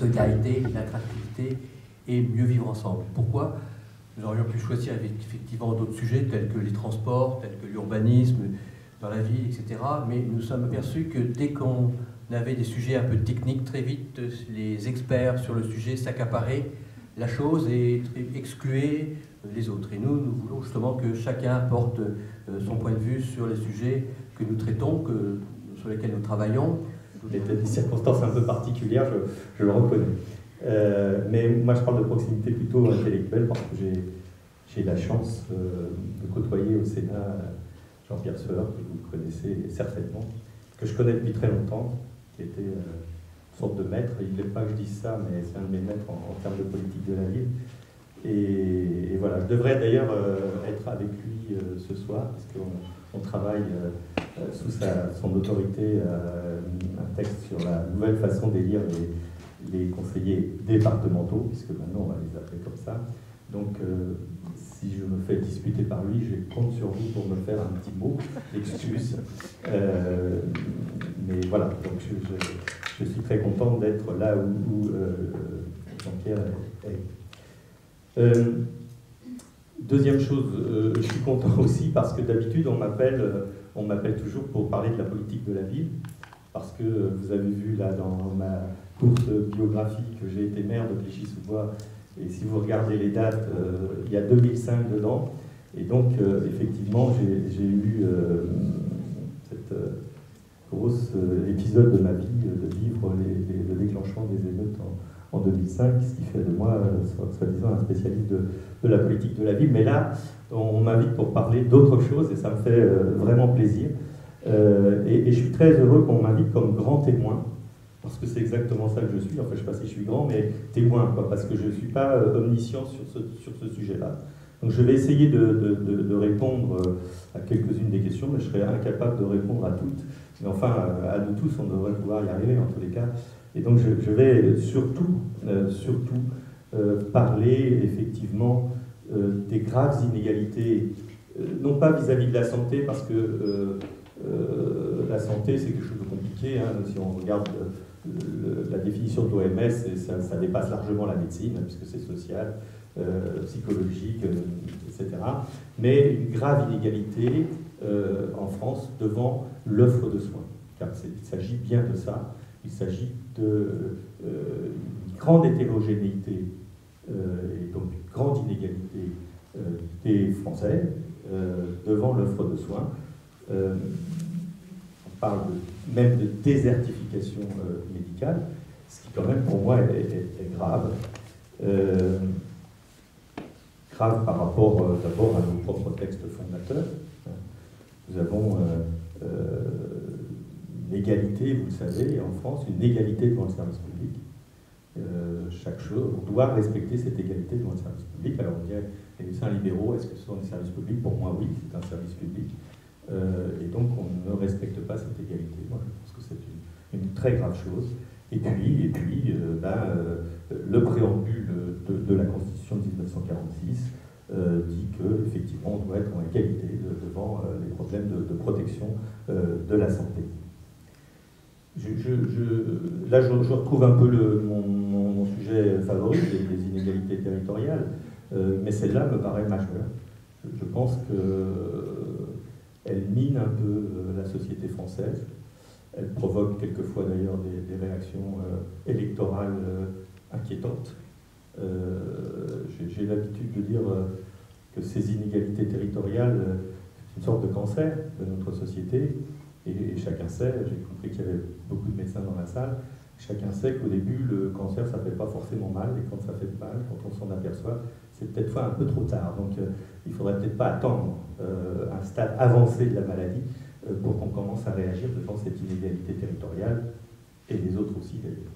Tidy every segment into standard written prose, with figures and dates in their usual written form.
solidarité, l'attractivité et mieux vivre ensemble. Pourquoi? Nous aurions pu choisir effectivement d'autres sujets tels que les transports, tels que l'urbanisme dans la ville, etc. Mais nous sommes aperçus que dès qu'on avait des sujets un peu techniques, très vite les experts sur le sujet s'accaparaient la chose et excluaient les autres. Et nous voulons justement que chacun apporte son point de vue sur les sujets que nous traitons, sur lesquels nous travaillons. Il y a des circonstances un peu particulières, je le reconnais. Mais moi, je parle de proximité plutôt intellectuelle parce que j'ai la chance de côtoyer au Sénat Jean-Pierre Sueur, que vous connaissez certainement, que je connais depuis très longtemps, qui était une sorte de maître. Il ne voulait pas que je dise ça, mais c'est un de mes maîtres en termes de politique de la ville. Et voilà, je devrais d'ailleurs être avec lui ce soir, parce qu'on travaille sous son autorité un texte sur la nouvelle façon d'élire les conseillers départementaux, puisque maintenant on va les appeler comme ça. Donc si je me fais disputer par lui, je compte sur vous pour me faire un petit mot d'excuse. Mais voilà, donc je suis très content d'être là où Jean-Pierre est. Deuxième chose, je suis content aussi parce que d'habitude on m'appelle toujours pour parler de la politique de la ville, parce que vous avez vu là dans ma courte biographie que j'ai été maire de Clichy-sous-Bois, et si vous regardez les dates, il y a 2005 dedans, et donc effectivement j'ai eu cette grosse épisode de ma vie de vivre le déclenchement des émeutes en 2005, ce qui fait de moi, soi-disant, un spécialiste de la politique de la ville. Mais là, on m'invite pour parler d'autre chose et ça me fait vraiment plaisir. Et je suis très heureux qu'on m'invite comme grand témoin, parce que c'est exactement ça que je suis. Enfin, je ne sais pas si je suis grand, mais témoin, quoi, parce que je ne suis pas omniscient sur ce sujet-là. Donc je vais essayer de répondre à quelques-unes des questions, mais je serai incapable de répondre à toutes. Mais enfin, à nous tous, on devrait pouvoir y arriver en tous les cas. Et donc je vais surtout parler effectivement des graves inégalités, non pas vis-à-vis de la santé, parce que la santé c'est quelque chose de compliqué, hein, si on regarde la définition de l'OMS, ça dépasse largement la médecine, puisque c'est social, psychologique, etc. Mais une grave inégalité en France devant l'offre de soins, car il s'agit bien de ça. Il s'agit d'une grande hétérogénéité et donc une grande inégalité des Français devant l'offre de soins. On parle même de désertification médicale, ce qui quand même pour moi est grave. Grave par rapport d'abord à nos propres textes fondateurs. Nous avons une égalité, vous le savez, en France, une égalité devant le service public. Chaque chose, on doit respecter cette égalité devant le service public. Alors on dirait, les médecins libéraux, est-ce que ce sont des services publics? Pour moi, oui, c'est un service public. Et donc on ne respecte pas cette égalité. Moi, je pense que c'est une très grave chose. Et puis le préambule de la Constitution de 1946 dit qu'effectivement on doit être en égalité devant les problèmes de protection de la santé. Là, je retrouve un peu mon sujet favori, les inégalités territoriales, mais celle-là me paraît majeure. Je pense qu'elle mine un peu la société française. Elle provoque quelquefois d'ailleurs des réactions électorales inquiétantes. J'ai l'habitude de dire que ces inégalités territoriales, c'est une sorte de cancer de notre société. Et chacun sait, j'ai compris qu'il y avait beaucoup de médecins dans la salle, chacun sait qu'au début, le cancer, ça ne fait pas forcément mal, et quand ça fait mal, quand on s'en aperçoit, c'est peut-être un peu trop tard. Donc il ne faudrait peut-être pas attendre un stade avancé de la maladie pour qu'on commence à réagir devant cette inégalité territoriale, et les autres aussi d'ailleurs.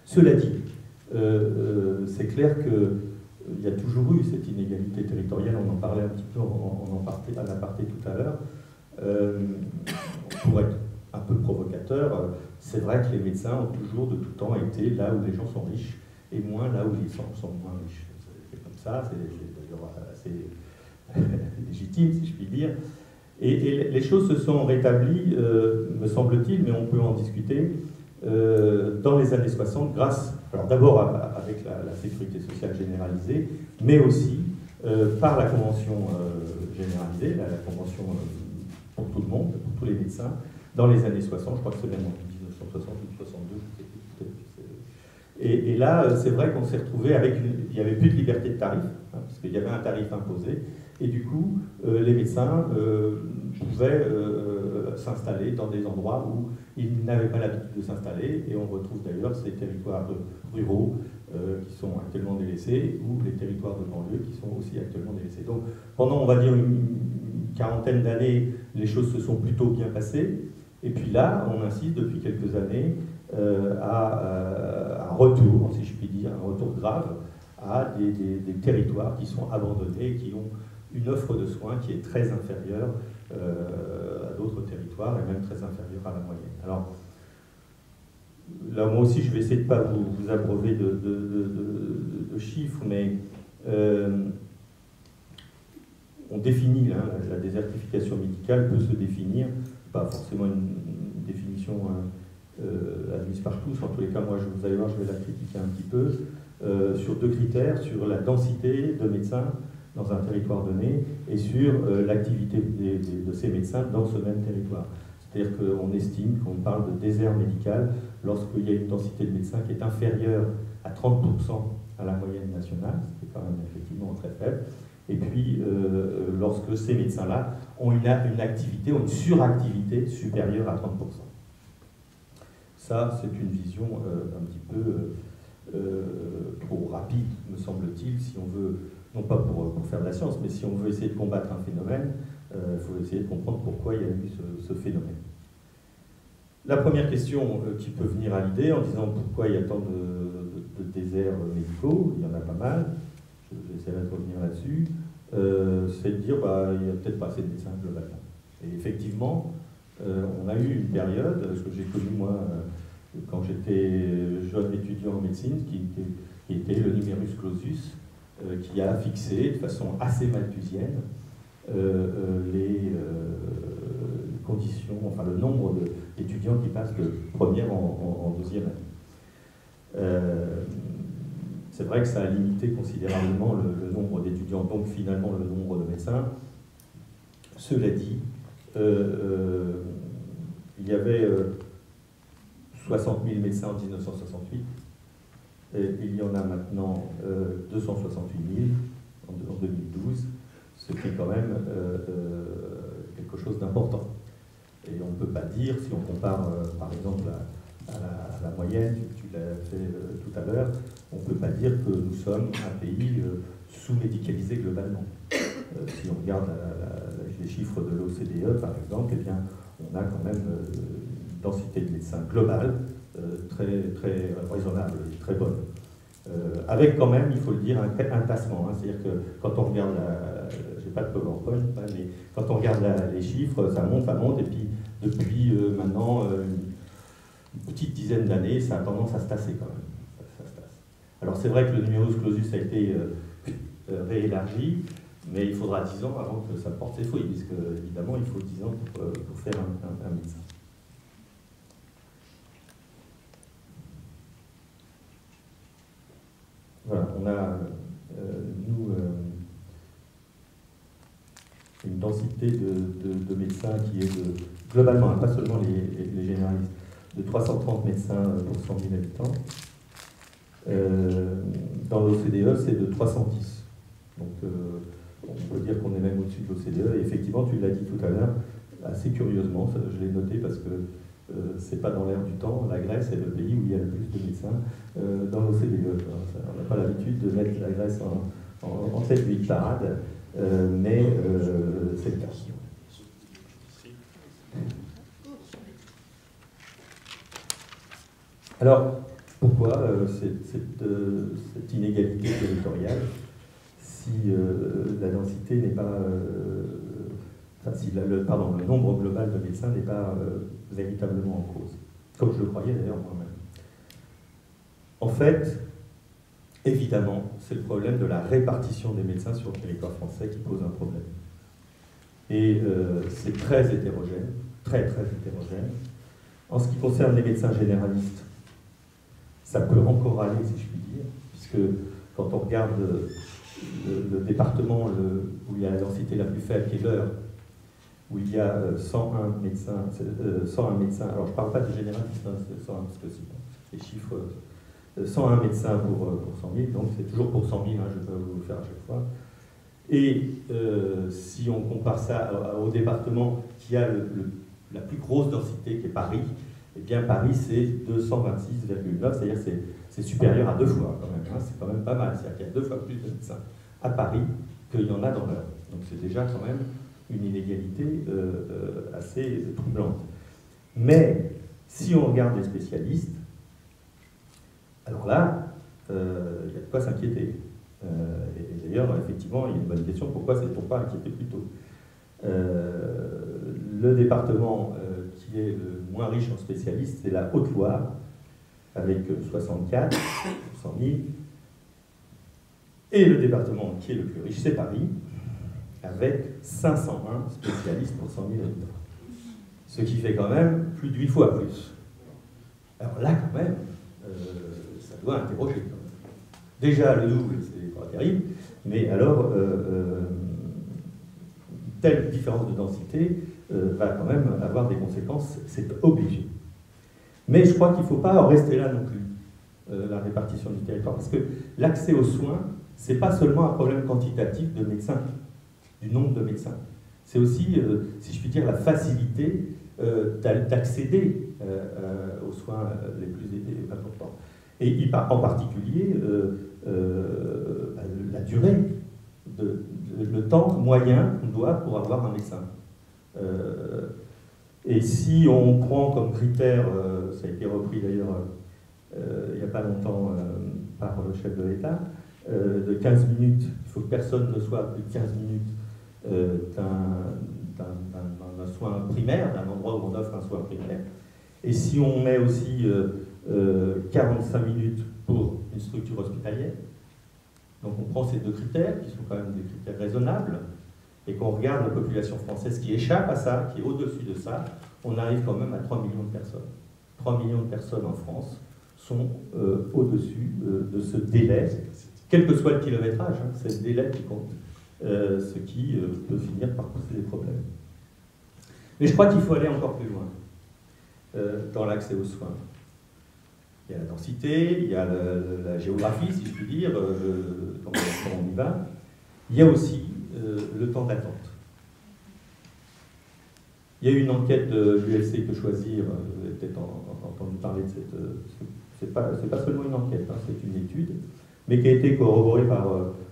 Cela dit, c'est clair qu'il y a toujours eu cette inégalité territoriale, on en parlait un petit peu à l'aparté tout à l'heure. Pour être un peu provocateur, c'est vrai que les médecins ont toujours de tout temps été là où les gens sont riches et moins là où les gens sont moins riches. C'est comme ça, c'est d'ailleurs assez légitime si je puis dire. Et les choses se sont rétablies, me semble-t-il, mais on peut en discuter, dans les années 60, grâce, alors d'abord avec la sécurité sociale généralisée, mais aussi par la convention généralisée, la convention pour tout le monde, pour tous les médecins, dans les années 60, je crois que c'est même en 1960 ou 62, et là, c'est vrai qu'on s'est retrouvé avec il n'y avait plus de liberté de tarif, hein, parce qu'il y avait un tarif imposé, et du coup, les médecins pouvaient s'installer dans des endroits où ils n'avaient pas l'habitude de s'installer, et on retrouve d'ailleurs ces territoires ruraux qui sont actuellement délaissés, ou les territoires de banlieue qui sont aussi actuellement délaissés. Donc pendant, on va dire, une quarantaine d'années, les choses se sont plutôt bien passées, et puis là, on insiste depuis quelques années à un retour, si je puis dire, un retour grave à des territoires qui sont abandonnés, qui ont une offre de soins qui est très inférieure à d'autres territoires, et même très inférieure à la moyenne. Alors, là, moi aussi, je vais essayer de ne pas vous abreuver de chiffres, mais on définit, hein, la désertification médicale peut se définir, pas forcément une définition admise par tous, en tous les cas, moi, vous allez voir, je vais la critiquer un petit peu, sur deux critères, sur la densité de médecins dans un territoire donné, et sur l'activité de ces médecins dans ce même territoire. C'est-à-dire qu'on estime qu'on parle de désert médical lorsqu'il y a une densité de médecins qui est inférieure à 30% à la moyenne nationale, ce qui est quand même effectivement très faible, et puis lorsque ces médecins-là ont une activité, ou une suractivité supérieure à 30%. Ça, c'est une vision un petit peu trop rapide, me semble-t-il, si on veut, non pas pour faire de la science, mais si on veut essayer de combattre un phénomène, il faut essayer de comprendre pourquoi il y a eu ce phénomène. La première question qui peut venir à l'idée en disant pourquoi il y a tant de déserts médicaux, il y en a pas mal, j'essaierai de revenir là-dessus, c'est de dire il n'y a peut-être pas assez de médecins globalement. Et effectivement, on a eu une période, que j'ai connue moi quand j'étais jeune étudiant en médecine, qui était le numerus clausus, qui a fixé de façon assez malthusienne les conditions, enfin le nombre d'étudiants qui passent de première en deuxième année. C'est vrai que ça a limité considérablement le nombre d'étudiants, donc finalement le nombre de médecins. Cela dit, il y avait 60 000 médecins en 1968, et il y en a maintenant 268 000 en 2012, ce qui est quand même quelque chose d'important. Et on ne peut pas dire, si on compare par exemple à la moyenne, tu l'as fait tout à l'heure, on ne peut pas dire que nous sommes un pays sous-médicalisé globalement. Si on regarde les chiffres de l'OCDE, par exemple, eh bien, on a quand même une densité de médecins globale très raisonnable, très bonne. Avec quand même, il faut le dire, un tassement. Hein, c'est-à-dire que quand on regarde, je n'ai pas de PowerPoint, mais quand on regarde les chiffres, ça monte, et puis depuis maintenant une petite dizaine d'années, ça a tendance à se tasser quand même. Ça se tasse. Alors c'est vrai que le numerus clausus a été réélargi, mais il faudra 10 ans avant que ça porte ses fruits, puisque évidemment il faut 10 ans pour faire un médecin. Voilà, on a, nous, une densité de médecins qui est globalement, hein, pas seulement les généralistes, de 330 médecins pour 100 000 habitants. Dans l'OCDE, c'est de 310. Donc, on peut dire qu'on est même au-dessus de l'OCDE. Et effectivement, tu l'as dit tout à l'heure, assez curieusement, je l'ai noté parce que c'est pas dans l'air du temps, la Grèce est le pays où il y a le plus de médecins dans l'OCDE. On n'a pas l'habitude de mettre la Grèce en tête du parade, mais c'est le cas. Alors, pourquoi cette inégalité territoriale si la densité n'est pas... si le nombre global de médecins n'est pas véritablement en cause, comme je le croyais d'ailleurs moi-même. En fait, évidemment, c'est le problème de la répartition des médecins sur le territoire français qui pose un problème. Et c'est très hétérogène, très hétérogène. En ce qui concerne les médecins généralistes, ça peut encore aller, si je puis dire, puisque quand on regarde le département où il y a la densité la plus faible, qui est l'Eure, où il y a 101 médecins, alors je ne parle pas de généralistes, hein, c'est 101 parce que c'est les chiffres, 101 médecins pour 100 000, donc c'est toujours pour 100 000, hein, je vais vous le faire à chaque fois. Et si on compare ça au département qui a la plus grosse densité, qui est Paris, eh bien Paris c'est 226,9, c'est-à-dire c'est supérieur à 2 fois quand même, hein, c'est quand même pas mal, c'est-à-dire qu'il y a 2 fois plus de médecins à Paris qu'il y en a dans l'Eure. Donc c'est déjà quand même une inégalité assez troublante. Mais si on regarde les spécialistes, alors là, il y a de quoi s'inquiéter. Et d'ailleurs, effectivement, il y a une bonne question, pourquoi pas inquiéter plus tôt? Le département qui est le moins riche en spécialistes, c'est la Haute-Loire, avec 64 pour 100 000. Et le département qui est le plus riche, c'est Paris, avec 501 spécialistes pour 100 000 habitants. Ce qui fait quand même plus de 8 fois plus. Alors là, quand même, ça doit interroger. Quand même. Déjà, le double, c'est pas terrible, mais alors, telle différence de densité va quand même avoir des conséquences, c'est obligé. Mais je crois qu'il ne faut pas en rester là non plus, la répartition du territoire, parce que l'accès aux soins, ce n'est pas seulement un problème quantitatif de médecins, du nombre de médecins. C'est aussi, si je puis dire, la facilité d'accéder aux soins les plus importants. Et en particulier, la durée, le temps moyen qu'on doit pour avoir un médecin. Et si on prend comme critère, ça a été repris d'ailleurs il n'y a pas longtemps par le chef de l'État, de 15 minutes, il faut que personne ne soit à plus de 15 minutes d'un soin primaire, d'un endroit où on offre un soin primaire. Et si on met aussi 45 minutes pour une structure hospitalière, donc on prend ces deux critères, qui sont quand même des critères raisonnables, et qu'on regarde la population française qui échappe à ça, qui est au-dessus de ça, on arrive quand même à 3 millions de personnes. 3 millions de personnes en France sont au-dessus de ce délai, quel que soit le kilométrage, hein, c'est le délai qui compte, ce qui peut finir par poser des problèmes. Mais je crois qu'il faut aller encore plus loin dans l'accès aux soins. Il y a la densité, il y a la géographie, si je puis dire, comment on y va. Il y a aussi le temps d'attente. Il y a eu une enquête de l'UFC Que Choisir, vous avez peut-être entendu parler de cette... c'est pas seulement une enquête, hein, c'est une étude, mais qui a été corroborée par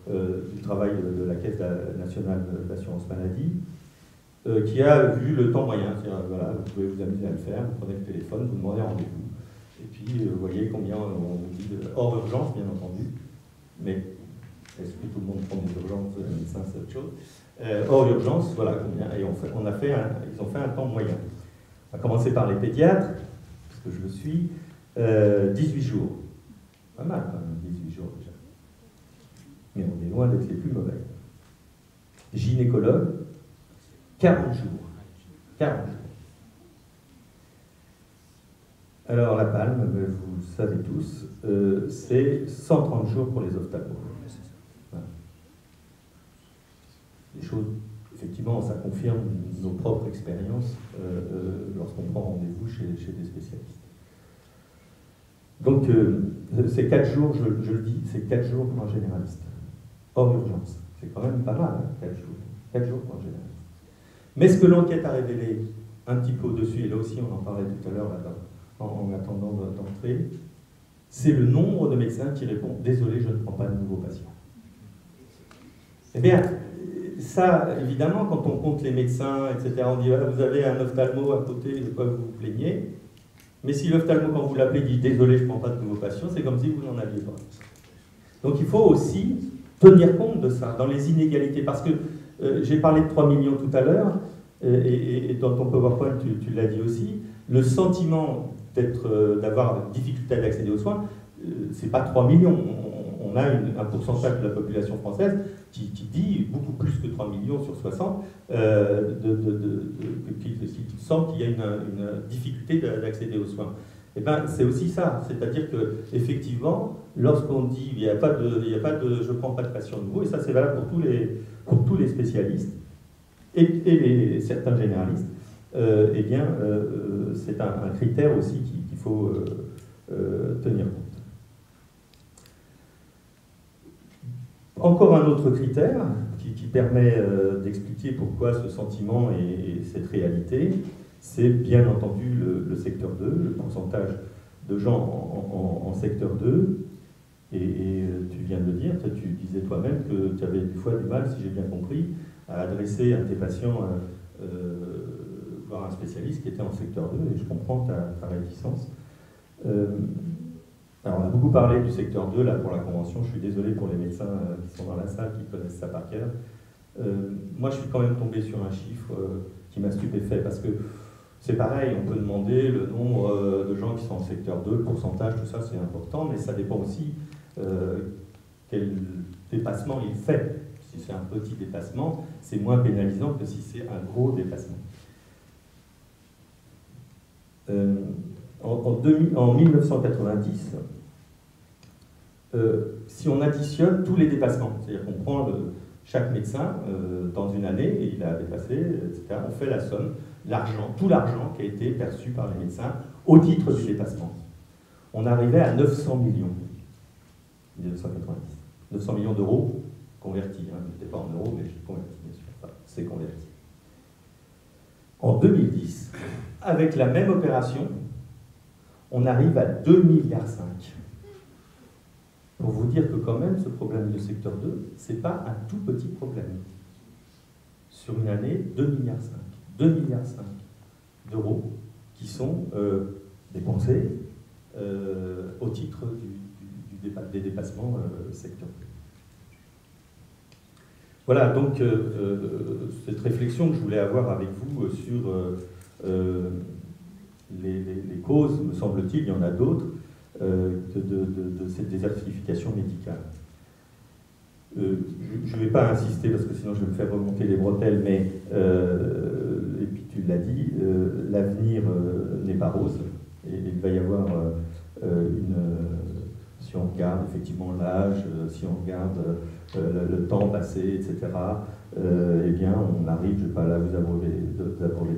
du travail de la Caisse nationale d'assurance maladie, qui a vu le temps moyen. Voilà, vous pouvez vous amuser à le faire, vous prenez le téléphone, vous demandez un rendez-vous, et puis vous voyez combien on vous dit, hors urgence bien entendu, mais est-ce que tout le monde prend des urgences, le médecin c'est autre chose, hors urgence, voilà combien, et ils ont fait un temps moyen. On va commencer par les pédiatres, parce que je le suis, 18 jours. Pas mal quand même, 18 jours déjà. Mais on est loin d'être les plus mauvais. Gynécologue, 40 jours. 40 jours. Alors la palme, vous le savez tous, c'est 130 jours pour les ophtalmos. Voilà. Les choses, effectivement, ça confirme nos propres expériences lorsqu'on prend rendez-vous chez des spécialistes. Donc, c'est 4 jours, je le dis, c'est 4 jours pour un généraliste. Hors urgence. C'est quand même pas mal, hein, 4 jours. 4 jours pour un généraliste. Mais ce que l'enquête a révélé un petit peu au-dessus, et là aussi on en parlait tout à l'heure en attendant d'entrer, c'est le nombre de médecins qui répondent « Désolé, je ne prends pas de nouveaux patients ». Eh bien, ça, évidemment, quand on compte les médecins, etc., on dit voilà, « Vous avez un ophtalmo à côté, de quoi vous vous plaignez ?» Mais si l'ophtalmo, quand vous l'appelez, dit « Désolé, je ne prends pas de nouveaux patients », c'est comme si vous n'en aviez pas. Donc il faut aussi tenir compte de ça, dans les inégalités, parce que j'ai parlé de 3 millions tout à l'heure, et dans ton PowerPoint, tu l'as dit aussi, le sentiment d'avoir difficulté d'accéder aux soins, c'est pas 3 millions. On a un pourcentage de la population française qui dit, beaucoup plus que 3 millions sur 60, qui semble qu'il y a une difficulté d'accéder aux soins. Eh ben, c'est aussi ça, c'est-à-dire qu'effectivement, lorsqu'on dit il n'y a pas de je ne prends pas de patient nouveau, et ça c'est valable pour tous les spécialistes et certains généralistes, eh bien, c'est un critère aussi qu'il faut tenir compte. Encore un autre critère qui permet d'expliquer pourquoi ce sentiment et cette réalité, c'est bien entendu le secteur 2, le pourcentage de gens en secteur 2. Et tu viens de le dire, tu disais toi-même que tu avais des fois du mal, si j'ai bien compris, à adresser à tes patients, voir un spécialiste qui était en secteur 2, et je comprends ta réticence. Alors on a beaucoup parlé du secteur 2 là, pour la convention, je suis désolé pour les médecins qui sont dans la salle, qui connaissent ça par cœur. Moi je suis quand même tombé sur un chiffre qui m'a stupéfait, parce que c'est pareil, on peut demander le nombre de gens qui sont en secteur 2, le pourcentage, tout ça c'est important, mais ça dépend aussi quel dépassement il fait. Si c'est un petit dépassement, c'est moins pénalisant que si c'est un gros dépassement. En 1990, si on additionne tous les dépassements, c'est-à-dire qu'on prend chaque médecin dans une année, et il a dépassé, etc., on fait la somme, tout l'argent qui a été perçu par les médecins au titre du dépassement. On arrivait à 900 millions en 1990. 900 millions d'euros convertis, hein, n'était pas en euros, mais convertis, bien sûr, enfin, c'est converti. En 2010, avec la même opération, on arrive à 2,5 milliards. Pour vous dire que quand même, ce problème de secteur 2, ce n'est pas un tout petit problème. Sur une année, 2,5 milliards. 2,5 milliards d'euros qui sont dépensés au titre des dépassements secteur 2. Voilà, donc cette réflexion que je voulais avoir avec vous sur les causes, me semble-t-il, il y en a d'autres, de cette désertification médicale. Je ne vais pas insister parce que sinon je vais me faire remonter les bretelles, mais, et puis tu l'as dit, l'avenir n'est pas rose, et il va y avoir si on regarde effectivement l'âge, si on regarde le temps passé, etc., eh bien on arrive, je ne vais pas là vous abreuver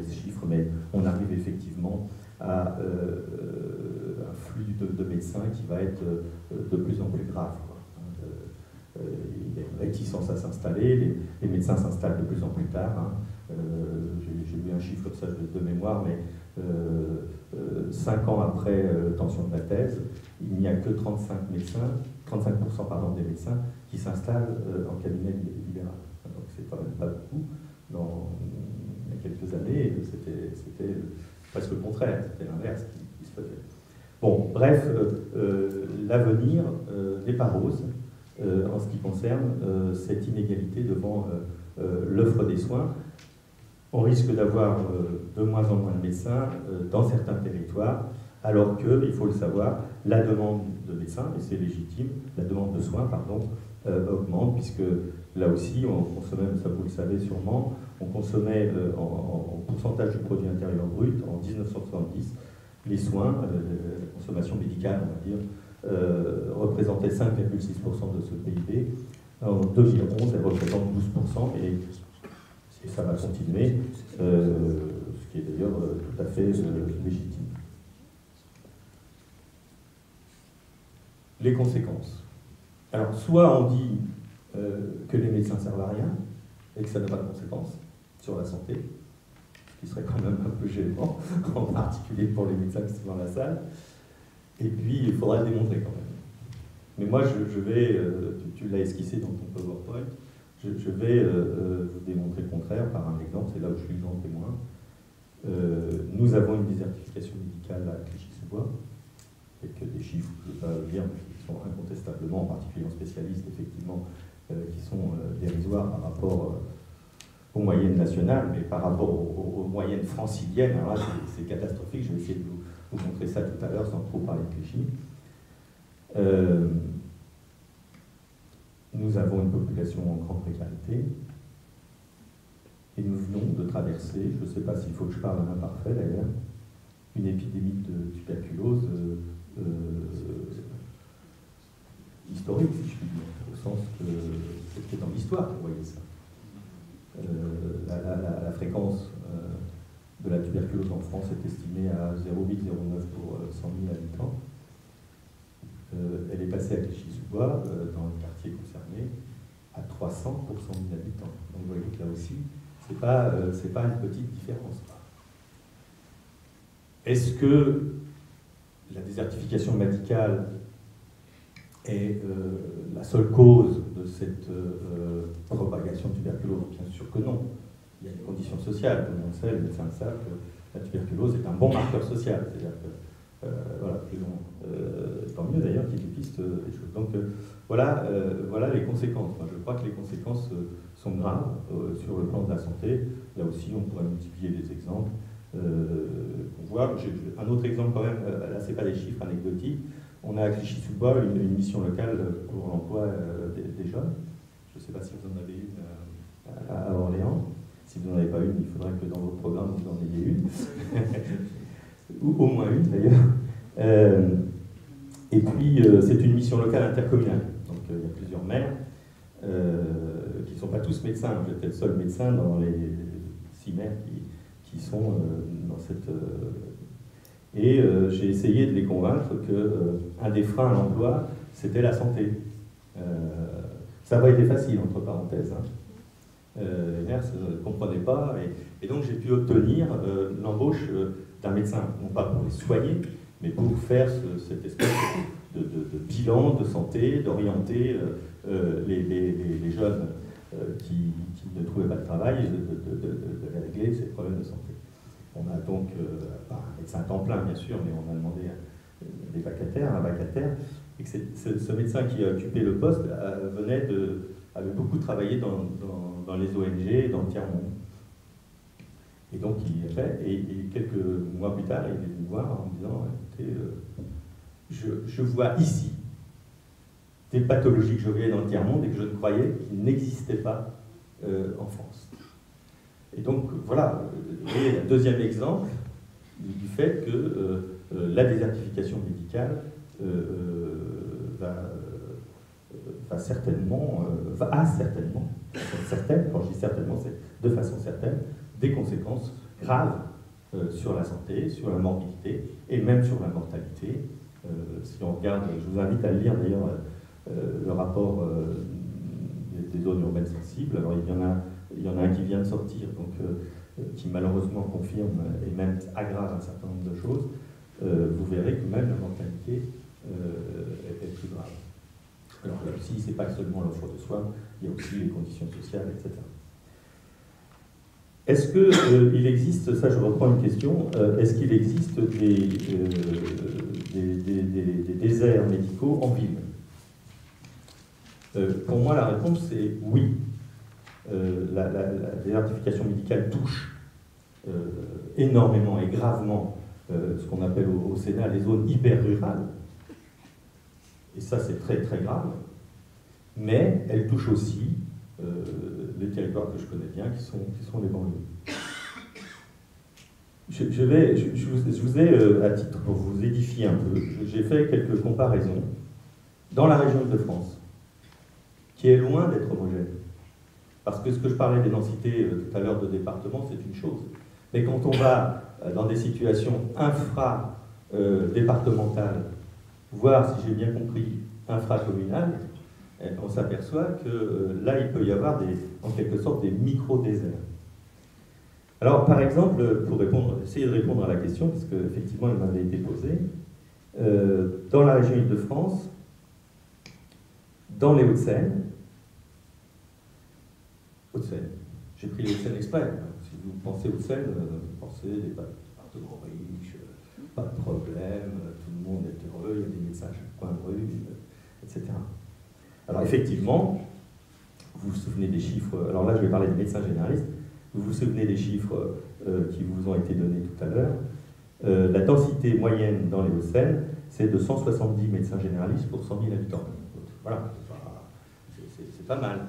des chiffres, mais on arrive effectivement à un flux de médecins qui va être de plus en plus grave. Il y a une réticence à s'installer, les médecins s'installent de plus en plus tard. Hein. J'ai lu un chiffre comme ça de mémoire, mais 5 ans après l'obtention de la thèse, il n'y a que 35% des médecins qui s'installent en cabinet libéral. Donc c'est quand même pas beaucoup. Il y a quelques années, c'était presque le contraire, c'était l'inverse qui se faisait. Bon, bref, l'avenir n'est pas rose en ce qui concerne cette inégalité devant l'offre des soins. On risque d'avoir de moins en moins de médecins dans certains territoires, alors que, il faut le savoir, la demande de médecins, et c'est légitime, la demande de soins, pardon, augmente, puisque là aussi, on consommait, ça vous le savez sûrement, on consommait en pourcentage du produit intérieur brut, en 1970, les soins, la consommation médicale, on va dire, représentait 5,6% de ce PIB. En 2011, elle représente 12%, et ça va continuer, ce qui est d'ailleurs tout à fait légitime. Les conséquences. Alors, soit on dit que les médecins servent à rien, et que ça n'a pas de conséquences sur la santé, ce qui serait quand même un peu gênant, en particulier pour les médecins qui sont dans la salle, et puis il faudra le démontrer quand même. Mais moi, je vais, tu l'as esquissé dans ton PowerPoint, je vais vous démontrer le contraire par un exemple, c'est là où je suis le grand témoin. Nous avons une désertification médicale à Clichy-sous-Bois, avec des chiffres, je ne vais pas dire, mais qui sont incontestablement, en particulier en spécialistes, effectivement, qui sont dérisoires par rapport aux moyennes nationales, mais par rapport aux moyennes franciliennes, alors là, c'est catastrophique, je vais essayer de vous montrer ça tout à l'heure sans trop parler de Clichy. Nous avons une population en grande précarité. Et nous venons de traverser, je ne sais pas s'il faut que je parle à l'imparfait d'ailleurs, une épidémie de tuberculose historique, si je puis dire, au sens que c'était dans l'histoire qu'on voyait ça. La fréquence de la tuberculose en France est estimée à 0,8-0,9 pour 100 000 habitants. Elle est passée à Clichy-sous-Bois, dans le quartier concerné, à 300 pour 100 000 habitants. Donc vous voyez que là aussi, c'est pas une petite différence. Est-ce que la désertification médicale est la seule cause de cette propagation de tuberculose? Bien sûr que non. Il y a des conditions sociales, tout le monde sait, les médecins savent que la tuberculose est un bon marqueur social. C'est-à-dire que, voilà, tant mieux d'ailleurs qu'il dépistent les choses. Donc voilà les conséquences. Enfin, je crois que les conséquences sont graves sur le plan de la santé. Là aussi, on pourrait multiplier les exemples. On voit, un autre exemple quand même, là c'est pas des chiffres anecdotiques, on a à Clichy-sous-Bois une mission locale pour l'emploi des jeunes. Je ne sais pas si vous en avez une à Orléans. Si vous n'en avez pas une, il faudrait que dans votre programme vous en ayez une. Ou au moins une d'ailleurs. Et puis c'est une mission locale intercommunale. Donc il y a plusieurs maires qui ne sont pas tous médecins. J'étais le seul médecin dans les 6 maires qui sont dans cette... Et j'ai essayé de les convaincre qu'un des freins à l'emploi, c'était la santé. Ça n'a pas été facile, entre parenthèses. Hein. Les maires ne comprenaient pas. Et donc j'ai pu obtenir l'embauche d'un médecin, non pas pour les soigner, mais pour faire cette espèce de bilan de santé, d'orienter les jeunes qui ne trouvaient pas de travail, de régler ces problèmes de santé. On a donc, pas un médecin à temps plein bien sûr, mais on a demandé un vacataire, et que ce médecin qui a occupé le poste avait beaucoup travaillé dans les ONG, dans le tiers-monde. Et donc il a fait, et quelques mois plus tard, il est venu me voir en me disant, écoutez, je vois ici des pathologies que je voyais dans le tiers-monde et que je ne croyais qu'ils n'existaient pas en France. Et donc voilà, un deuxième exemple du fait que la désertification médicale va certainement, quand je dis certainement, c'est de façon certaine, des conséquences graves sur la santé, sur la morbidité et même sur la mortalité. Si on regarde, je vous invite à lire d'ailleurs le rapport des zones urbaines sensibles. Alors il y en a un qui vient de sortir, donc, qui malheureusement confirme et même aggrave un certain nombre de choses. Vous verrez que même la mortalité est plus grave. Alors là aussi, ce n'est pas seulement l'offre de soins, il y a aussi les conditions sociales, etc. Est-ce qu'il existe, ça je reprends une question, est-ce qu'il existe des déserts médicaux en ville? Pour moi, la réponse est oui. La désertification médicale touche énormément et gravement ce qu'on appelle au Sénat les zones hyper-rurales. Et ça, c'est très très grave. Mais elle touche aussi les territoires que je connais bien, qui sont les banlieues. Je vous ai, à titre pour vous édifier un peu, j'ai fait quelques comparaisons dans la région de France, qui est loin d'être homogène. Parce que ce que je parlais des densités tout à l'heure de département, c'est une chose. Mais quand on va dans des situations infra-départementales, voire, si j'ai bien compris, infracommunales, on s'aperçoit que là, il peut y avoir en quelque sorte des micro-déserts. Alors, par exemple, pour essayer de répondre à la question, parce qu'effectivement, elle m'avait été posée, dans la région Île-de-France, dans les Hauts-de-Seine, j'ai pris les Hauts-de-Seine exprès. Si vous pensez Hauts-de-Seine, vous pensez des départements riches, pas de problème, tout le monde est heureux, il y a des médecins à chaque coin de rue, etc. Alors effectivement, vous vous souvenez des chiffres, alors là je vais parler des médecins généralistes, vous vous souvenez des chiffres qui vous ont été donnés tout à l'heure. La densité moyenne dans les Hauts-de-Seine, c'est de 170 médecins généralistes pour 100 000 habitants. Voilà, c'est pas mal.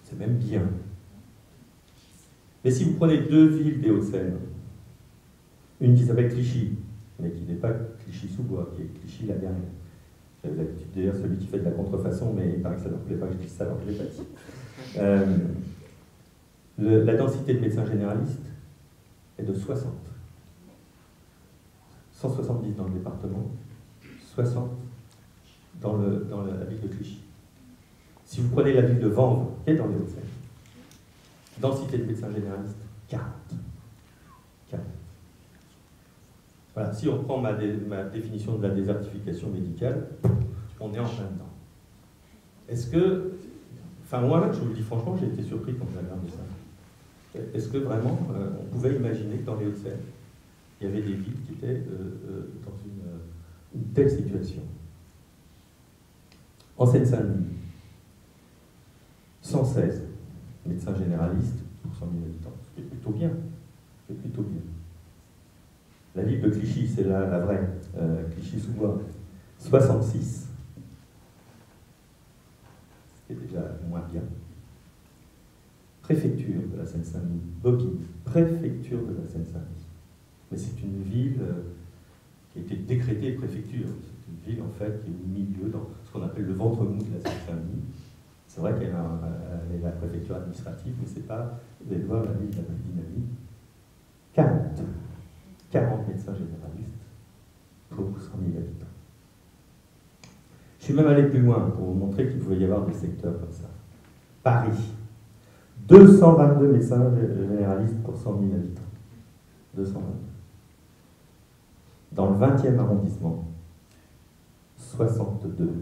C'est même bien. Mais si vous prenez deux villes des Hauts-de-Seine, une qui s'appelle Clichy, mais qui n'est pas Clichy-sous-Bois, qui est Clichy la dernière. J'avais l'habitude de dire celui qui fait de la contrefaçon, mais il paraît que ça ne leur plaît pas que je dise ça, alors je ne l'ai pas dit. La densité de médecins généralistes est de 60. 170 dans le département, 60 dans la ville de Clichy. Si vous prenez la ville de Vanves, qui est dans les Hauts-de-Seine, densité de médecins généralistes, 40. 40. Voilà, si on prend ma définition de la désertification médicale, on est en plein dedans. Est-ce que, enfin moi, je vous le dis franchement, j'ai été surpris quand j'ai regardé ça. Est-ce que vraiment, on pouvait imaginer que dans les Hauts-de-Seine, il y avait des villes qui étaient dans une telle situation? En Seine-Saint-Denis, 116 médecins généralistes pour 100 000 habitants. C'est plutôt bien. C'est plutôt bien. La ville de Clichy, c'est la vraie, Clichy-sous-Bois, 66. C'est déjà moins bien. Préfecture de la Seine-Saint-Denis, Bobigny, préfecture de la Seine-Saint-Denis. Mais c'est une ville qui a été décrétée préfecture. C'est une ville, en fait, qui est au milieu, dans ce qu'on appelle le ventre mou de la Seine-Saint-Denis. C'est vrai qu'elle est la préfecture administrative, mais ce n'est pas, vous allez voir, la ville la plus dynamique. 40 médecins généralistes pour 100 000 habitants. Je suis même allé plus loin pour vous montrer qu'il pouvait y avoir des secteurs comme ça. Paris, 222 médecins généralistes pour 100 000 habitants. 222. Dans le 20e arrondissement, 62.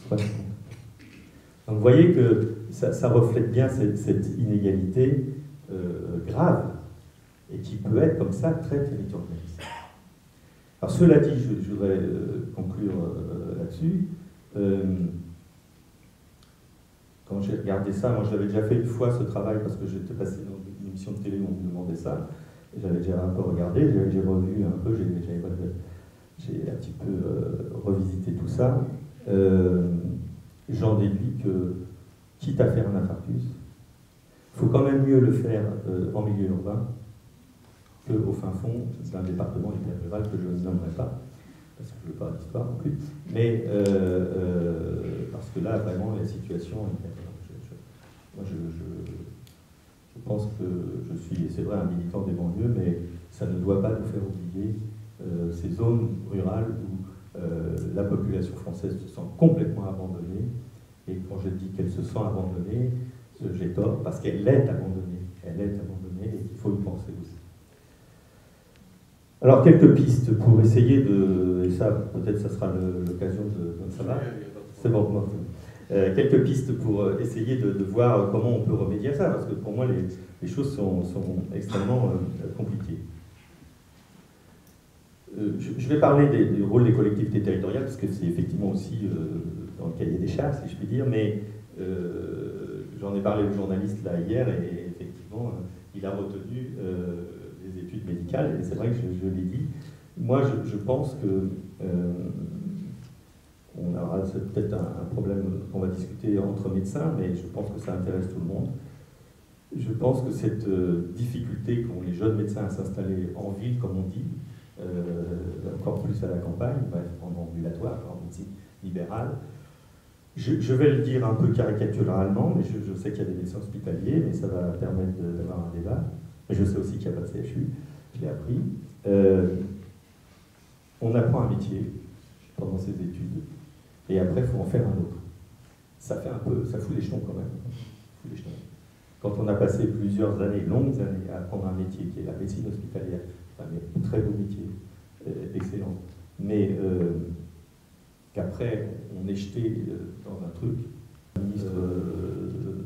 62. Donc vous voyez que ça reflète bien cette inégalité grave et qui peut être comme ça très territorialisée. Alors cela dit, je voudrais conclure là-dessus. Quand j'ai regardé ça, moi je l'avais déjà fait une fois ce travail parce que j'étais passé dans une émission de télé où on me demandait ça. J'avais déjà un peu regardé, j'ai revu un peu, j'ai un petit peu revisité tout ça. J'en déduis que, quitte à faire un infarctus, il faut quand même mieux le faire en milieu urbain qu'au fin fond d'un département hyper rural que je ne nommerai pas, parce que je ne veux pas d'histoire non plus, mais parce que là, vraiment, la situation est... Moi, je pense que je suis, c'est vrai, un militant des banlieues, mais ça ne doit pas nous faire oublier ces zones rurales où la population française se sent complètement abandonnée. Et quand je dis qu'elle se sent abandonnée, j'ai tort, parce qu'elle est abandonnée. Elle est abandonnée et qu'il faut y penser aussi. Alors, quelques pistes pour essayer de... Et ça, peut-être, ça sera l'occasion de... Ça va ? C'est bon, moi. Quelques pistes pour essayer de voir comment on peut remédier à ça, parce que pour moi, les choses sont extrêmement compliquées. Je vais parler du rôle des collectivités territoriales, parce que c'est effectivement aussi dans le cahier des charges, si je puis dire, mais j'en ai parlé au journaliste là hier, et effectivement, il a retenu les études médicales, et c'est vrai que je l'ai dit. Moi, je pense que on aura peut-être un problème qu'on va discuter entre médecins, mais je pense que ça intéresse tout le monde. Je pense que cette difficulté qu'ont les jeunes médecins à s'installer en ville, comme on dit, encore plus à la campagne, bref, en ambulatoire, en médecine libérale. Je vais le dire un peu caricaturalement, mais je sais qu'il y a des médecins hospitaliers, mais ça va permettre d'avoir un débat. Mais je sais aussi qu'il n'y a pas de CHU, je l'ai appris. On apprend un métier pendant ses études, et après, il faut en faire un autre. Ça fait un peu, ça fout les jetons quand même. Fout les jetons. Quand on a passé plusieurs années, longues années, à apprendre un métier qui est la médecine hospitalière, un très beau métier, excellent, mais qu'après on est jeté dans un truc, ministre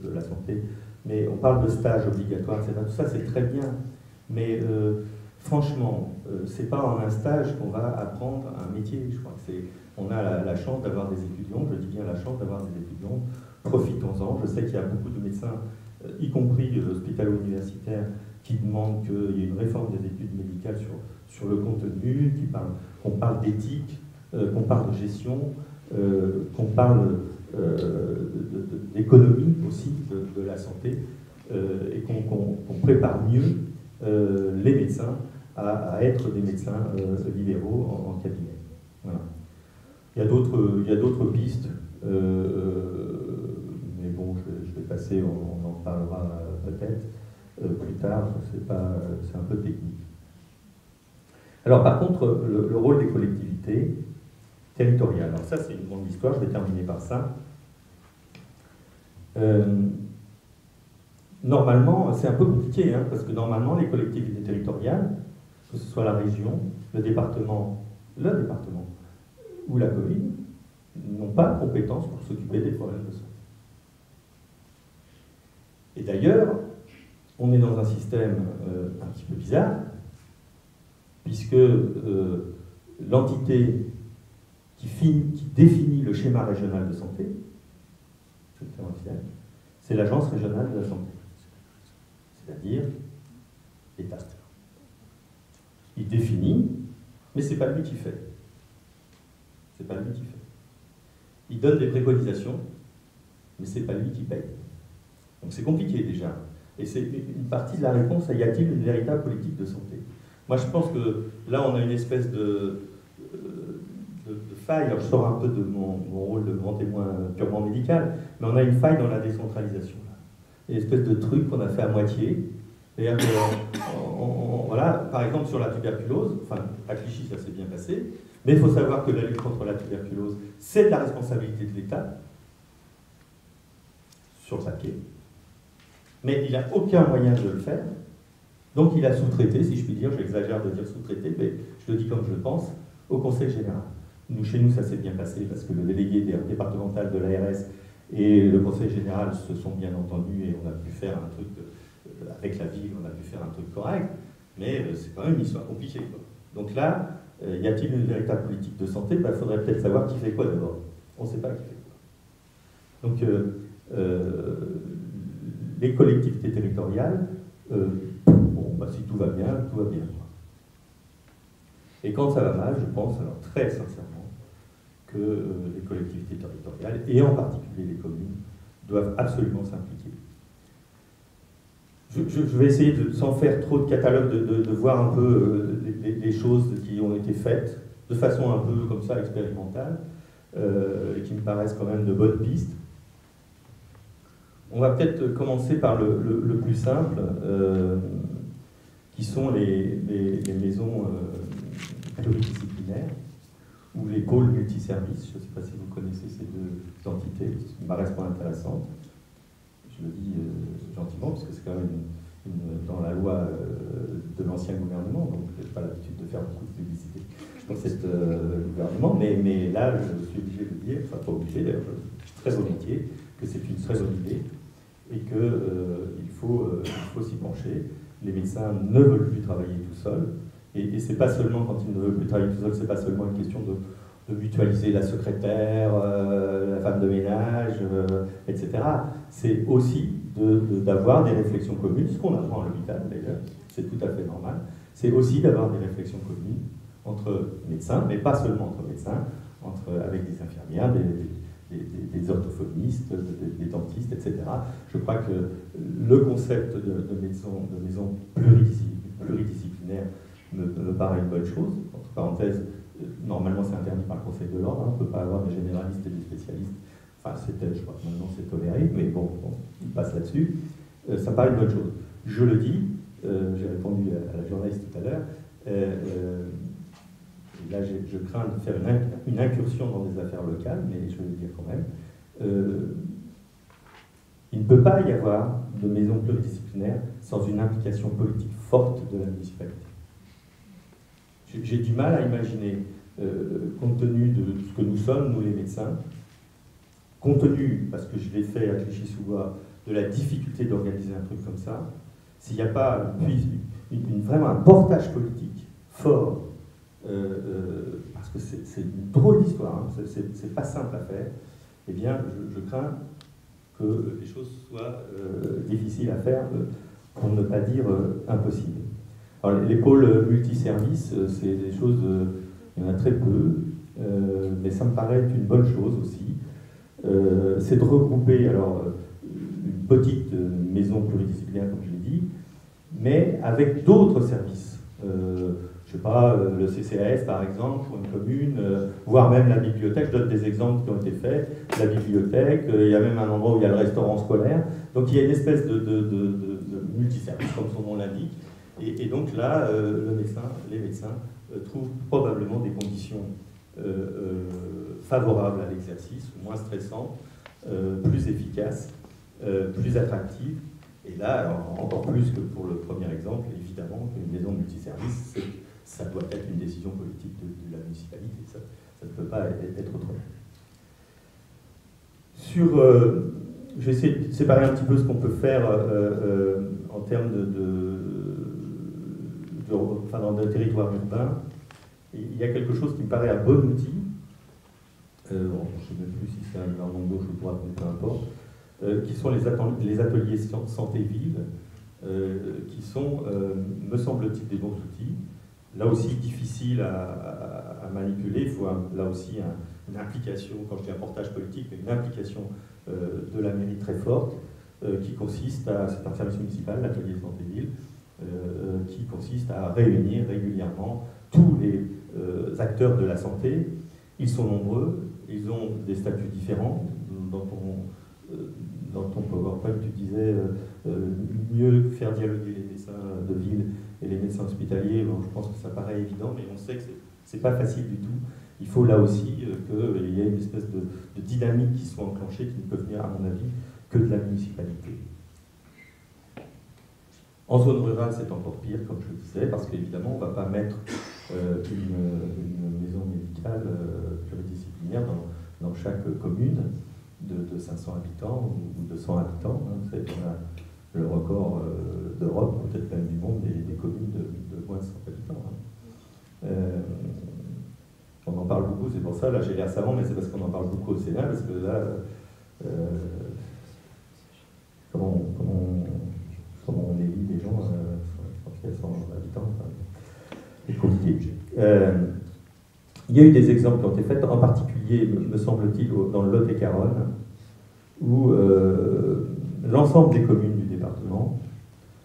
de la Santé, mais on parle de stage obligatoire, etc. Tout ça c'est très bien, mais franchement, c'est pas en un stage qu'on va apprendre un métier. Je crois que on a la chance d'avoir des étudiants, je dis bien la chance d'avoir des étudiants, profitons-en. Je sais qu'il y a beaucoup de médecins, y compris hospitalo-universitaires, qui demandent qu'il y ait une réforme des études médicales sur le contenu, qu'on parle d'éthique, qu'on parle de gestion, qu'on parle d'économie aussi de la santé, et qu'on prépare mieux les médecins à être des médecins libéraux en cabinet. Voilà. Il y a d'autres pistes, mais bon, je vais passer, on en parlera peut-être plus tard, c'est un peu technique. Alors par contre, le rôle des collectivités territoriales, alors ça c'est une grande histoire, je vais terminer par ça. Normalement, c'est un peu compliqué, hein, parce que normalement les collectivités territoriales, que ce soit la région, le département ou la commune, n'ont pas de compétences pour s'occuper des problèmes de santé. Et d'ailleurs, on est dans un système un petit peu bizarre, puisque l'entité qui définit le schéma régional de santé, c'est l'Agence régionale de la santé, c'est-à-dire l'État. Il définit, mais ce n'est pas lui qui fait. C'est pas lui qui fait. Il donne des préconisations, mais ce n'est pas lui qui paye. Donc c'est compliqué déjà. Et c'est une partie de la réponse à y a-t-il une véritable politique de santé? Moi je pense que là on a une espèce de faille. Alors je sors un peu de mon rôle de grand témoin purement médical, mais on a une faille dans la décentralisation. Une espèce de truc qu'on a fait à moitié. C'est-à-dire que, voilà, par exemple sur la tuberculose, enfin à Clichy ça s'est bien passé, mais il faut savoir que la lutte contre la tuberculose, c'est de la responsabilité de l'État, sur le papier, mais il n'a aucun moyen de le faire, donc il a sous-traité, si je puis dire, j'exagère de dire sous-traité, mais je le dis comme je le pense, au Conseil général. Chez nous, ça s'est bien passé, parce que le délégué départemental de l'ARS et le Conseil général se sont bien entendus, et on a pu faire un truc, avec la ville, on a pu faire un truc correct, mais c'est quand même une histoire compliquée, quoi. Donc là, y a-t-il une véritable politique de santé? Il faudrait peut-être savoir qui fait quoi d'abord. On ne sait pas qui fait quoi. Donc, les collectivités territoriales, bon, bah, si tout va bien, tout va bien. Et quand ça va mal, je pense, alors très sincèrement, que les collectivités territoriales, et en particulier les communes, doivent absolument s'impliquer. Je vais essayer, sans faire trop de catalogue, de voir un peu les choses qui ont été faites, de façon un peu comme ça expérimentale, et qui me paraissent quand même de bonnes pistes. On va peut-être commencer par le plus simple, qui sont les maisons pluridisciplinaires, ou les pôles multiservices. Je ne sais pas si vous connaissez ces deux entités, qui me paraissent pas intéressantes. Je le dis gentiment, parce que c'est quand même dans la loi de l'ancien gouvernement, donc je n'ai pas l'habitude de faire beaucoup de publicité pour cet gouvernement, mais là, je suis obligé de dire, enfin pas obligé d'ailleurs, je dis très volontiers, que c'est une très bonne idée, et qu'il faut s'y pencher. Les médecins ne veulent plus travailler tout seuls, et c'est pas seulement, quand ils ne veulent plus travailler tout seuls, c'est pas seulement une question de mutualiser la secrétaire, la femme de ménage, etc. C'est aussi d'avoir des réflexions communes, ce qu'on apprend à l'hôpital d'ailleurs, c'est tout à fait normal. C'est aussi d'avoir des réflexions communes entre médecins, mais pas seulement entre médecins, avec des infirmières, des orthophonistes, des dentistes, etc. Je crois que le concept de maison pluridisciplinaire me paraît une bonne chose. Entre parenthèses, normalement c'est interdit par le Conseil de l'Ordre, on ne peut pas avoir des généralistes et des spécialistes. Enfin, je crois que maintenant c'est toléré, mais bon, il passe là-dessus. Ça me paraît une bonne chose. Je le dis, j'ai répondu à la journaliste tout à l'heure, là je crains de faire une incursion dans des affaires locales, mais je vais le dire quand même. Il ne peut pas y avoir de maison pluridisciplinaire sans une implication politique forte de la municipalité. J'ai du mal à imaginer, compte tenu de ce que nous sommes, nous les médecins, compte tenu, parce que je l'ai fait à Clichy-sous-Bois, de la difficulté d'organiser un truc comme ça, s'il n'y a pas vraiment un portage politique fort, parce que c'est une drôle d'histoire, hein, c'est pas simple à faire, eh bien je crains que les choses soient difficiles à faire, pour ne pas dire impossibles. Alors, les pôles multiservices, c'est des choses, il y en a très peu, mais ça me paraît une bonne chose aussi. c'est de regrouper alors, une petite maison pluridisciplinaire, comme je l'ai dit, mais avec d'autres services. Je sais pas, le CCAS par exemple, pour une commune, voire même la bibliothèque. Je donne des exemples qui ont été faits. La bibliothèque, il y a même un endroit où il y a le restaurant scolaire. Donc il y a une espèce de multiservice, comme son nom l'indique. Et donc là, les médecins trouvent probablement des conditions favorables à l'exercice, moins stressantes, plus efficaces, plus attractives. Et là, alors, encore plus que pour le premier exemple, évidemment, qu'une maison multiservice, ça doit être une décision politique de la municipalité. Ça ne peut pas être autrement. Je vais essayer de séparer un petit peu ce qu'on peut faire en termes dans le territoire urbain. Il y a quelque chose qui me paraît un bon outil. Je ne sais même plus si c'est un gouvernement de gauche ou de droite, mais peu importe. Qui sont les ateliers santé-ville, qui sont, me semble-t-il, des bons outils. Là aussi, difficile à manipuler. Il faut là aussi une implication, quand je dis un portage politique, mais une implication de la mairie très forte, qui consiste c'est un service municipal, l'atelier santé-ville, qui consiste à réunir régulièrement tous les acteurs de la santé. Ils sont nombreux, ils ont des statuts différents. Dans ton PowerPoint, tu disais mieux faire dialoguer les médecins de ville et les médecins hospitaliers. Bon, je pense que ça paraît évident, mais on sait que c'est pas facile du tout. Il faut là aussi qu'il y ait une espèce de dynamique qui soit enclenchée, qui ne peut venir, à mon avis, que de la municipalité. En zone rurale, c'est encore pire, comme je le disais, parce qu'évidemment, on ne va pas mettre une maison médicale pluridisciplinaire dans chaque commune de 500 habitants ou de 100 habitants. Vous savez qu'on a le record d'Europe, peut-être même du monde, des communes de moins de 100 habitants. On en parle beaucoup, c'est pour ça, là j'ai l'air savant, mais c'est parce qu'on en parle beaucoup au Sénat, parce que là, comment on élit les gens quand il y a 100 habitants, c'est compliqué. Il y a eu des exemples qui ont été faits, en particulier, me semble-t-il, dans le Lot-et-Garonne, où l'ensemble des communes du département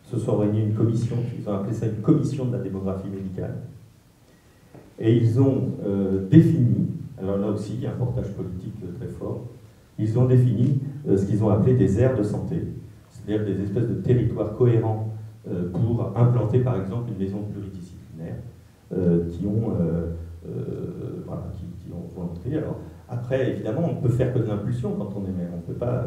se sont réunies une commission, ils ont appelé ça une commission de la démographie médicale, et ils ont défini, alors là aussi il y a un portage politique très fort, ils ont défini ce qu'ils ont appelé des aires de santé, c'est-à-dire des espèces de territoires cohérents pour implanter par exemple une maison pluridisciplinaire qui ont volonté. Alors, après, évidemment, on ne peut faire que de l'impulsion quand on est maire, on ne peut pas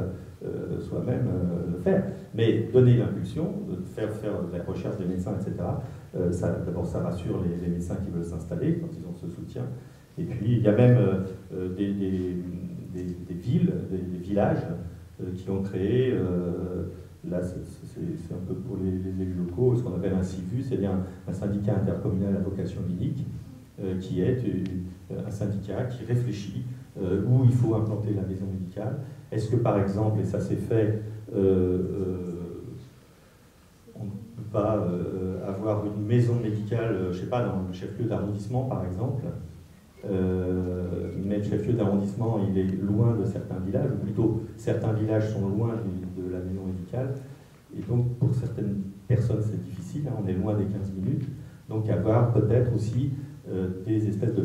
soi-même le faire, mais donner l'impulsion, faire de la recherche des médecins, etc., d'abord ça rassure les médecins qui veulent s'installer quand ils ont ce soutien, et puis il y a même des villes, des villages qui ont créé, là c'est un peu pour les élus locaux, ce qu'on appelle un SIVU, c'est-à-dire un syndicat intercommunal à vocation unique, qui est un syndicat qui réfléchit où il faut implanter la maison médicale. Est-ce que par exemple, et ça s'est fait, on ne peut pas avoir une maison médicale, je ne sais pas, dans le chef-lieu d'arrondissement par exemple, mais le chef-lieu d'arrondissement il est loin de certains villages, ou plutôt certains villages sont loin de la maison médicale, et donc pour certaines personnes c'est difficile, hein, on est loin des 15 minutes, donc avoir peut-être aussi des espèces de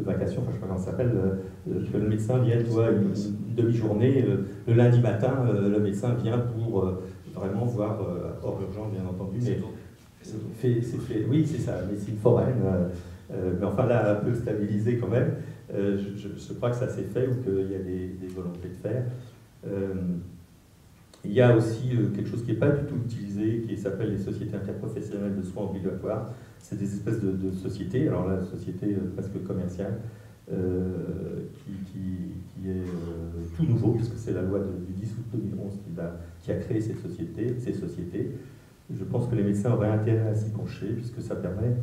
vacations, enfin je ne sais pas comment ça s'appelle, que le médecin vienne, tu vois, une demi-journée, le lundi matin, le médecin vient pour vraiment voir, hors urgence bien entendu, mais oui c'est ça, médecine foraine, mais enfin là un peu stabilisé quand même, je crois que ça s'est fait ou qu'il y a des volontés de faire. Il y a aussi quelque chose qui n'est pas du tout utilisé, qui s'appelle les sociétés interprofessionnelles de soins ambulatoires. C'est des espèces de sociétés, alors là, société presque commerciale, qui est tout nouveau, puisque c'est la loi du 10 août 2011 qui a créé ces sociétés. Je pense que les médecins auraient intérêt à s'y pencher, puisque ça permet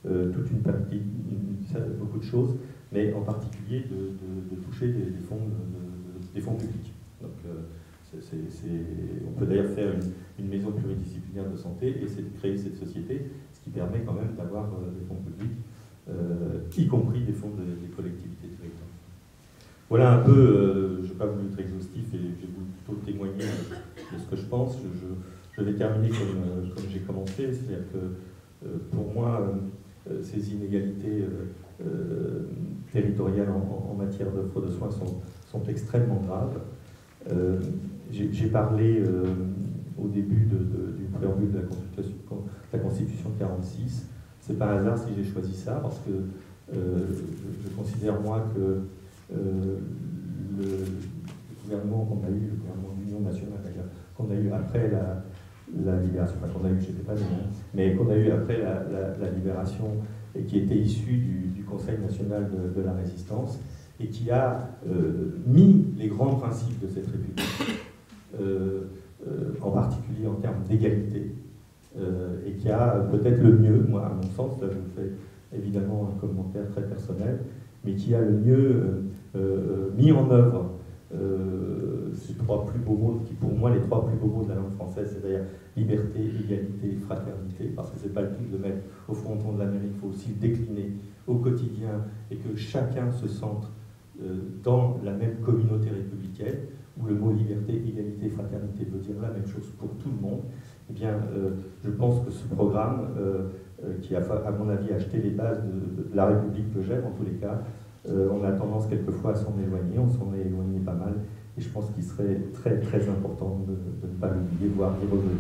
toute une partie, beaucoup de choses, mais en particulier de toucher des fonds publics. Donc, on peut d'ailleurs faire une maison pluridisciplinaire de santé et c'est de créer cette société, ce qui permet quand même d'avoir des fonds publics, y compris des fonds des collectivités territoriales. Voilà un peu, je n'ai pas voulu être exhaustif et j'ai voulu plutôt témoigner de ce que je pense. Je vais terminer comme j'ai commencé, c'est-à-dire que pour moi, ces inégalités territoriales en matière d'offre de soins sont extrêmement graves. J'ai parlé au début du préambule de la Constitution de 1946. C'est pas un hasard si j'ai choisi ça, parce que je considère, moi, que le gouvernement qu'on a eu, le gouvernement de l'Union nationale, qu'on a eu après la libération, enfin qu'on a eu, je n'étais pas né, mais qu'on a eu après la libération, et qui était issu du Conseil national de la résistance, et qui a mis les grands principes de cette République, en particulier en termes d'égalité, et qui a peut-être le mieux, moi à mon sens, là je vous fais évidemment un commentaire très personnel, mais qui a le mieux mis en œuvre ces trois plus beaux mots, qui pour moi les trois plus beaux mots de la langue française, c'est-à-dire liberté, égalité, fraternité, parce que c'est pas le tout de mettre au fronton de l'Amérique, il faut aussi le décliner au quotidien, et que chacun se sente dans la même communauté républicaine, où le mot liberté, égalité, fraternité veut dire la même chose pour tout le monde. Eh bien, je pense que ce programme, qui a, à mon avis, acheté les bases de la République que j'aime, en tous les cas, on a tendance quelquefois à s'en éloigner, on s'en est éloigné pas mal, et je pense qu'il serait très très important de ne pas l'oublier, voire d'y revenir.